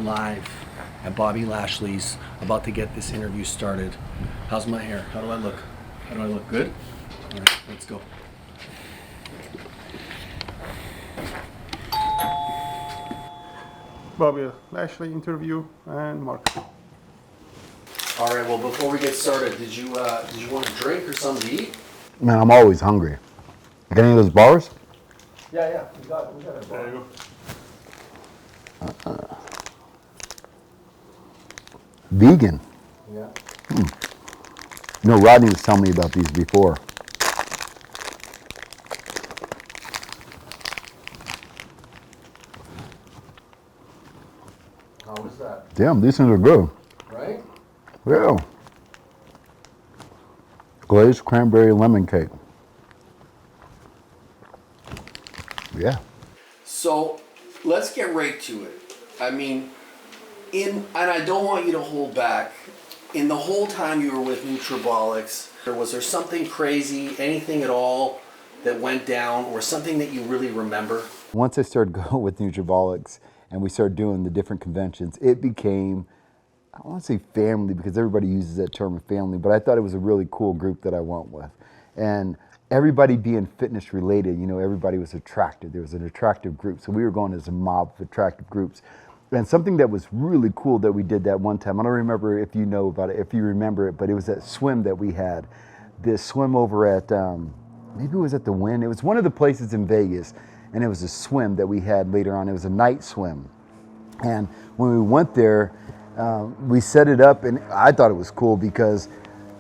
live at Bobby Lashley's, about to get this interview started. How's my hair? How do I look? How do I look? Good? All right, let's go. Bobby Lashley interview and Mark. All right, well, before we get started, did you want a drink or something to eat? Man, I'm always hungry. Got any of those bars? Yeah, we got a bar. There you go. Vegan. Yeah. You know, Rodney was telling me about these before. How was that? Damn, these things are good. Right? Yeah. Glazed cranberry lemon cake. Yeah. So let's get right to it. I mean, and I don't want you to hold back. In the whole time you were with Nutrabolics, was there something crazy, anything at all that went down, or something that you really remember? Once I started going with Nutrabolics and we started doing the different conventions, it became, I don't want to say family because everybody uses that term of family, but I thought it was a really cool group that I went with. And everybody being fitness related, you know, everybody was attractive. There was an attractive group. So we were going as a mob of attractive groups. And something that was really cool that we did that one time, I don't remember if you know about it, if you remember it, but it was that swim that we had. This swim over at, maybe it was at the Wynn. It was one of the places in Vegas. And it was a swim that we had later on. It was a night swim. And when we went there, we set it up, and I thought it was cool because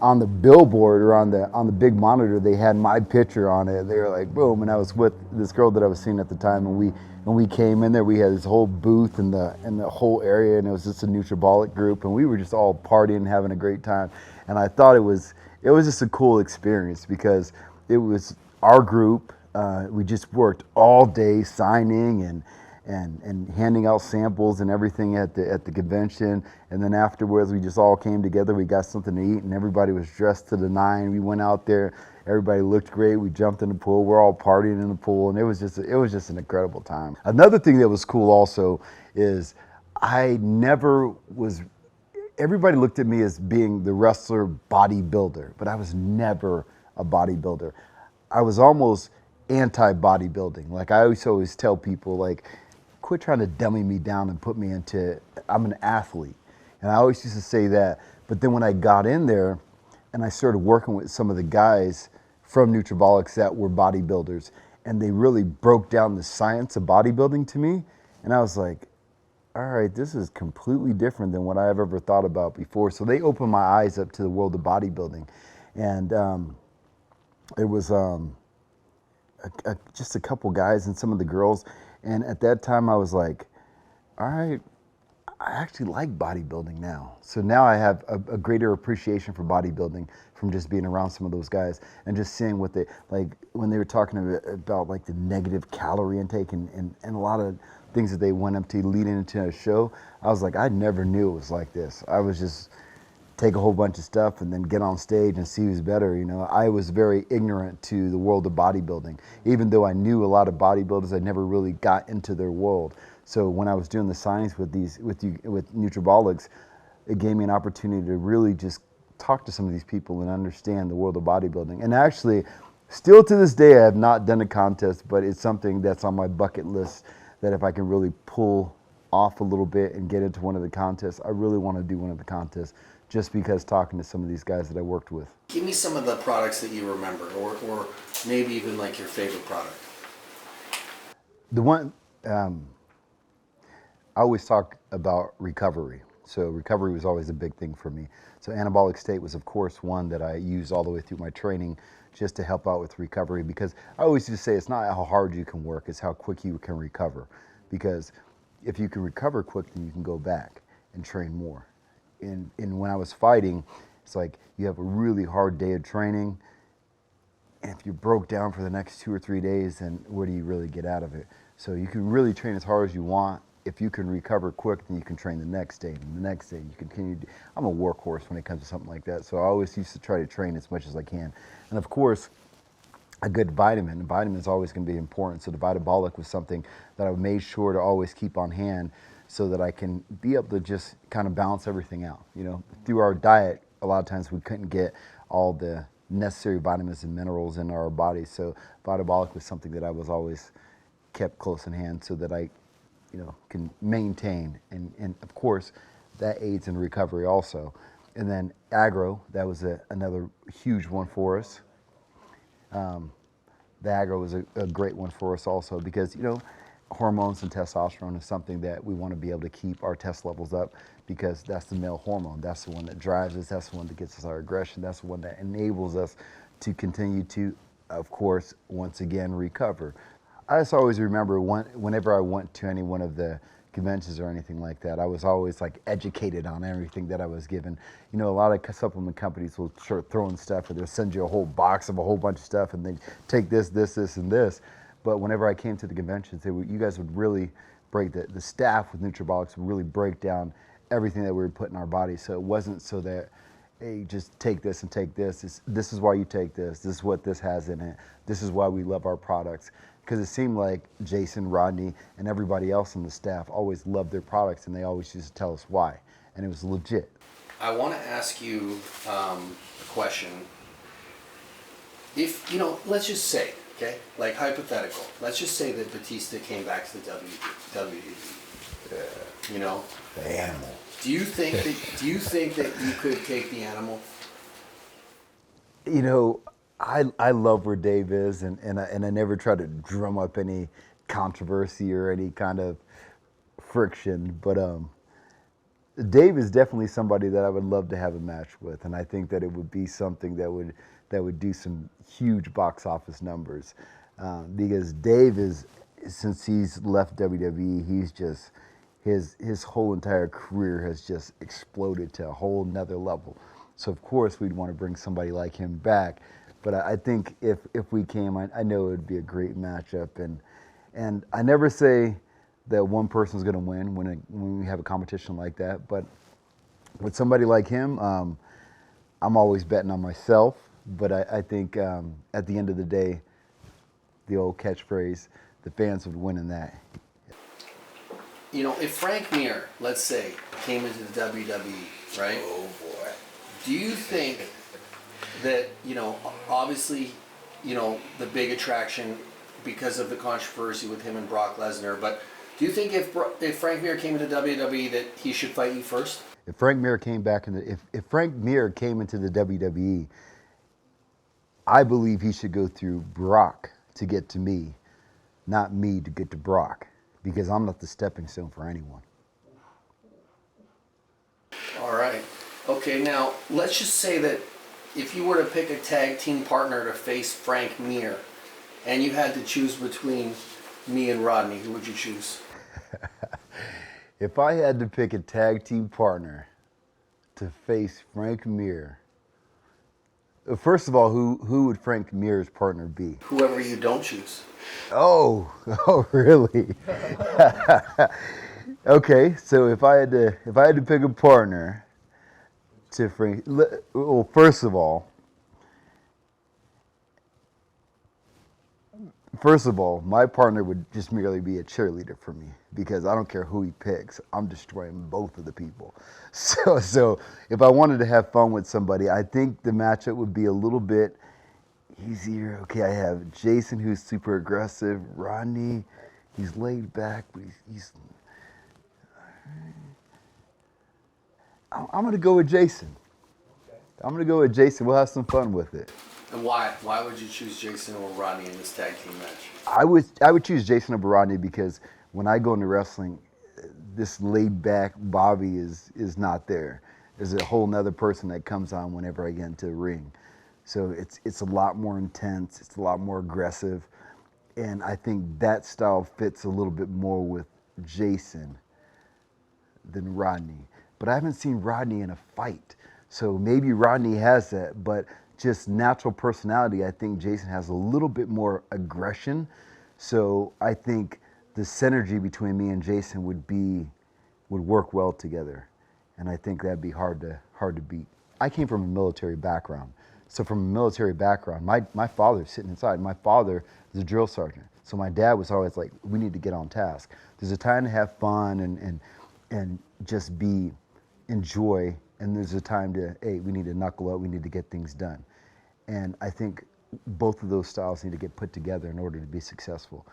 on the billboard or on the big monitor, they had my picture on it. They were like, boom, and I was with this girl that I was seeing at the time, and we came in there, we had this whole booth in the whole area, and it was just a Nutrabolic group, and we were just all partying, having a great time. And I thought it was just a cool experience because it was our group. We just worked all day signing and handing out samples and everything at the convention, and then afterwards we just all came together. We got something to eat, and everybody was dressed to the nine. We went out there, everybody looked great. We jumped in the pool. We're all partying in the pool, and it was just an incredible time. Another thing that was cool also is everybody looked at me as being the wrestler bodybuilder, but I was never a bodybuilder. I was almost anti-bodybuilding. Like I always tell people, like, quit trying to dummy me down and put me into, I'm an athlete. And I always used to say that. But then when I got in there and I started working with some of the guys from Nutrabolics that were bodybuilders, and they really broke down the science of bodybuilding to me, and I was like, all right, this is completely different than what I've ever thought about before. So they opened my eyes up to the world of bodybuilding. And it was just a couple guys and some of the girls. And at that time I was like, all right, I actually like bodybuilding now. So now I have a greater appreciation for bodybuilding from just being around some of those guys and just seeing what they, like when they were talking about like the negative calorie intake and a lot of things that they went up to leading into a show. I was like, I never knew it was like this. I was just take a whole bunch of stuff and then get on stage and see who's better. You know, I was very ignorant to the world of bodybuilding. Even though I knew a lot of bodybuilders, I never really got into their world. So when I was doing the signings with Nutrabolics, it gave me an opportunity to really just talk to some of these people and understand the world of bodybuilding. And actually, still to this day, I have not done a contest, but it's something that's on my bucket list that if I can really pull off a little bit and get into one of the contests, I really want to do one of the contests. Just because talking to some of these guys that I worked with. Give me some of the products that you remember, or maybe even like your favorite product. The one, I always talk about recovery. So recovery was always a big thing for me. So anabolic state was of course one that I used all the way through my training just to help out with recovery, because I always just say it's not how hard you can work, it's how quick you can recover. Because if you can recover quick, then you can go back and train more. And when I was fighting, it's like you have a really hard day of training, and if you broke down for the next 2 or 3 days, then what do you really get out of it? So you can really train as hard as you want. If you can recover quick, then you can train the next day, and the next day you continue. I'm a workhorse when it comes to something like that, so I always used to try to train as much as I can. And of course, a good vitamin. And vitamin is always going to be important. So the Vitabolic was something that I made sure to always keep on hand so that I can be able to just kind of balance everything out. You know, through our diet, a lot of times we couldn't get all the necessary vitamins and minerals in our bodies. So Vitabolic was something that I was always kept close in hand so that I, you know, can maintain. And of course, that aids in recovery also. And then Agro, that was another huge one for us. The Agro was a great one for us also because, you know, hormones and testosterone is something that we want to be able to keep our test levels up because that's the male hormone. That's the one that drives us. That's the one that gets us our aggression. That's the one that enables us to continue to, of course, once again, recover. I just always remember whenever I went to any one of the conventions or anything like that, I was always like educated on everything that I was given. You know, a lot of supplement companies will start throwing stuff or they'll send you a whole box of a whole bunch of stuff and they take this, and this. But whenever I came to the conventions, you guys would really break, the staff with Nutrabolics would really break down everything that we were putting in our bodies. So it wasn't so that, hey, just take this and take this. This is why you take this. This is what this has in it. This is why we love our products. Because it seemed like Jason, Rodney, and everybody else on the staff always loved their products and they always used to tell us why. And it was legit. I want to ask you a question. If, you know, let's just say, okay, like hypothetical, let's just say that Batista came back to the WWE. You know? The animal. Do you think that you could take the animal? You know, I love where Dave is, and I never try to drum up any controversy or any kind of friction. But Dave is definitely somebody that I would love to have a match with, and I think that it would be something that would do some huge box office numbers. Because Dave is, since he's left WWE, he's just his whole entire career has just exploded to a whole nother level. So of course we'd want to bring somebody like him back. But I think if we came, I know it would be a great matchup. And I never say that one person's going to win when we have a competition like that. But with somebody like him, I'm always betting on myself. But I think at the end of the day, the old catchphrase, the fans would win in that. You know, if Frank Mir, let's say, came into the WWE, right? Oh boy. Do you think that, you know, obviously, you know, the big attraction because of the controversy with him and Brock Lesnar, but do you think if Frank Mir came into WWE that he should fight you first? If Frank Mir came back if Frank Mir came into the WWE, I believe he should go through Brock to get to me, not me to get to Brock, because I'm not the stepping stone for anyone. All right. Okay, now let's just say that if you were to pick a tag team partner to face Frank Mir, and you had to choose between me and Rodney, who would you choose? If I had to pick a tag team partner to face Frank Mir, first of all, who would Frank Mir's partner be? Whoever you don't choose. Oh, really? Okay, so if I had to pick a partner to Frank, well, first of all, my partner would just merely be a cheerleader for me because I don't care who he picks. I'm destroying both of the people. So if I wanted to have fun with somebody, I think the matchup would be a little bit easier. Okay, I have Jason, who's super aggressive. Rodney, he's laid back, but he's I'm going to go with Jason. I'm going to go with Jason. We'll have some fun with it. And why? Why would you choose Jason or Rodney in this tag team match? I would choose Jason over Rodney because when I go into wrestling, this laid back Bobby is not there. There's a whole nother person that comes on whenever I get into the ring. So it's a lot more intense. It's a lot more aggressive. And I think that style fits a little bit more with Jason than Rodney. But I haven't seen Rodney in a fight. So maybe Rodney has that, but just natural personality, I think Jason has a little bit more aggression. So I think the synergy between me and Jason would work well together. And I think that'd be hard to beat. I came from a military background. So from a military background, my father's sitting inside. My father is a drill sergeant. So my dad was always like, we need to get on task. There's a time to have fun and just enjoy. And there's a time to, hey, we need to knuckle up. We need to get things done. And I think both of those styles need to get put together in order to be successful.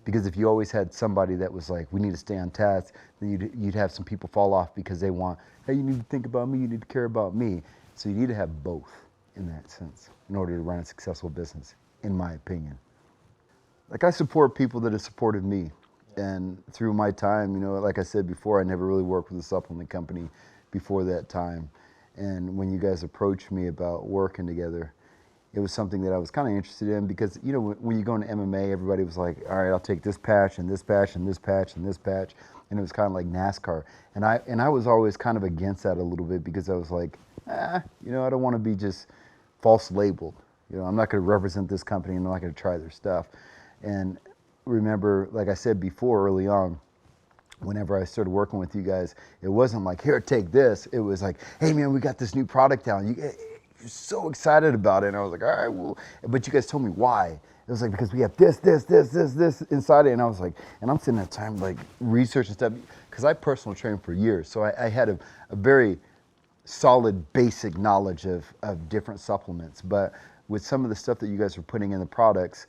Because if you always had somebody that was like, we need to stay on task, then you'd have some people fall off because they want, hey, you need to think about me, you need to care about me. So you need to have both in that sense in order to run a successful business, in my opinion. Like, I support people that have supported me. And through my time, you know, like I said before, I never really worked with a supplement company before that time. And when you guys approached me about working together, it was something that I was kind of interested in because, you know, when you go into MMA, everybody was like, all right, I'll take this patch and this patch and this patch and this patch. And it was kind of like NASCAR. And I was always kind of against that a little bit because I was like, you know, I don't want to be just false labeled. You know, I'm not going to represent this company and I'm not going to try their stuff. And remember, like I said before, early on, whenever I started working with you guys, it wasn't like, here, take this. It was like, hey, man, we got this new product out. You're so excited about it. And I was like, all right, well, but you guys told me why. It was like, because we have this inside it. And I was like, and I'm sitting at time like researching stuff because I personal trained for years. So I had a very solid basic knowledge of different supplements. But with some of the stuff that you guys were putting in the products,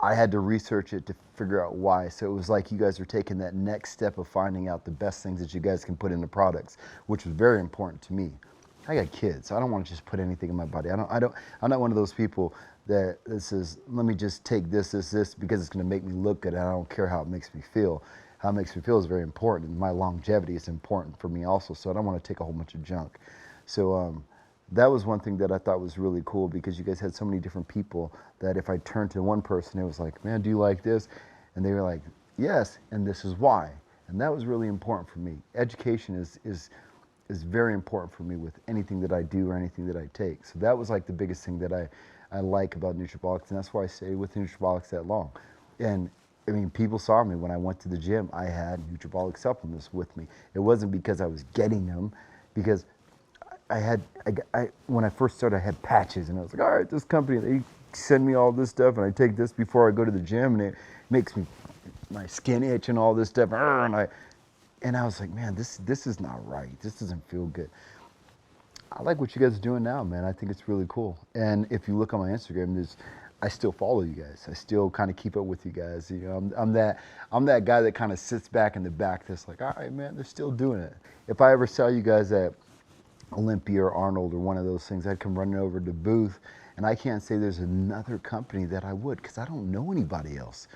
I had to research it to figure out why. So it was like you guys were taking that next step of finding out the best things that you guys can put into products, which was very important to me. I got kids. I don't want to just put anything in my body. I'm not one of those people that says, let me just take this because it's going to make me look good and I don't care how it makes me feel. How it makes me feel is very important, and my longevity is important for me also, so I don't want to take a whole bunch of junk. So that was one thing that I thought was really cool because you guys had so many different people that if I turned to one person, it was like, man, do you like this? And they were like, yes, and this is why. And that was really important for me. Education is very important for me with anything that I do or anything that I take. So that was like the biggest thing that I like about Nutrabolics, and that's why I stayed with Nutrabolics that long. And I mean, people saw me when I went to the gym. I had Nutrabolic supplements with me. It wasn't because I was getting them, because when I first started, I had patches, and I was like, all right, this company, they send me all this stuff, and I take this before I go to the gym, and it makes my skin itch and all this stuff, and I was like, man, this is not right. This doesn't feel good. I like what you guys are doing now, man. I think it's really cool. And if you look on my Instagram, I still follow you guys. I still kind of keep up with you guys. You know, I'm that guy that kind of sits back in the back that's like, all right, man, they're still doing it. If I ever saw you guys at Olympia or Arnold or one of those things, I'd come running over to the booth, and I can't say there's another company that I would, because I don't know anybody else.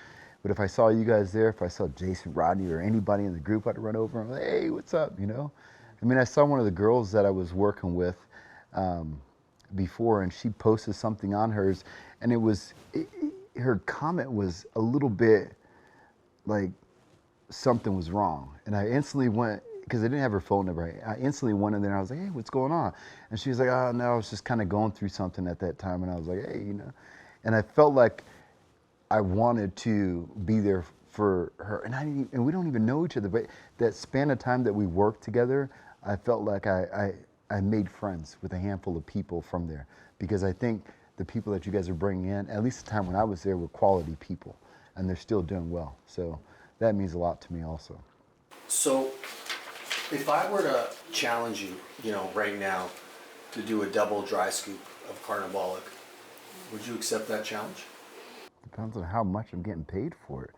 But if I saw you guys there, if I saw Jason, Rodney, or anybody in the group, I'd run over and be like, hey, what's up, you know? I mean, I saw one of the girls that I was working with before, and she posted something on hers, and her comment was a little bit like something was wrong. And I instantly went, because I didn't have her phone number, I instantly went in there and I was like, hey, what's going on? And she was like, oh, no, I was just kind of going through something at that time. And I was like, hey, you know. And I felt like I wanted to be there for her. And we don't even know each other, but that span of time that we worked together, I felt like I made friends with a handful of people from there, because I think the people that you guys are bringing in, at least the time when I was there, were quality people, and they're still doing well. So that means a lot to me also. So if I were to challenge you, you know, right now to do a double dry scoop of Carnivolic, would you accept that challenge? Depends on how much I'm getting paid for it.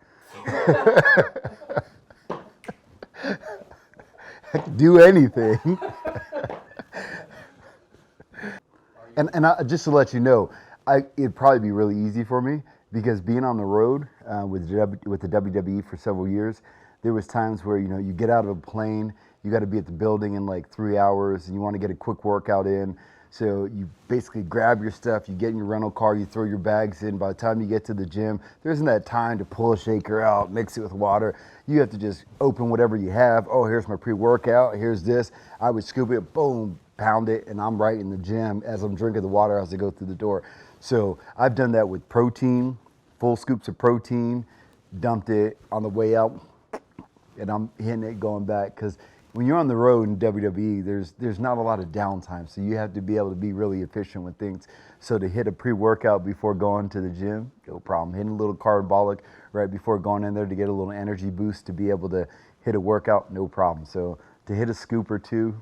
I can do anything. And just to let you know, it'd probably be really easy for me, because being on the road with the WWE for several years, there was times where, you know, you get out of a plane, you got to be at the building in like 3 hours, and you want to get a quick workout in. So you basically grab your stuff, you get in your rental car, you throw your bags in. By the time you get to the gym, there isn't that time to pull a shaker out, mix it with water. You have to just open whatever you have. Oh, here's my pre-workout, here's this. I would scoop it, boom, pound it, and I'm right in the gym as I'm drinking the water as I go through the door. So I've done that with protein, full scoops of protein, dumped it on the way out, and I'm hitting it going back, because when you're on the road in WWE, there's not a lot of downtime, so you have to be able to be really efficient with things. So to hit a pre-workout before going to the gym, no problem. Hitting a little carbolic right before going in there to get a little energy boost to be able to hit a workout, no problem. So to hit a scoop or two,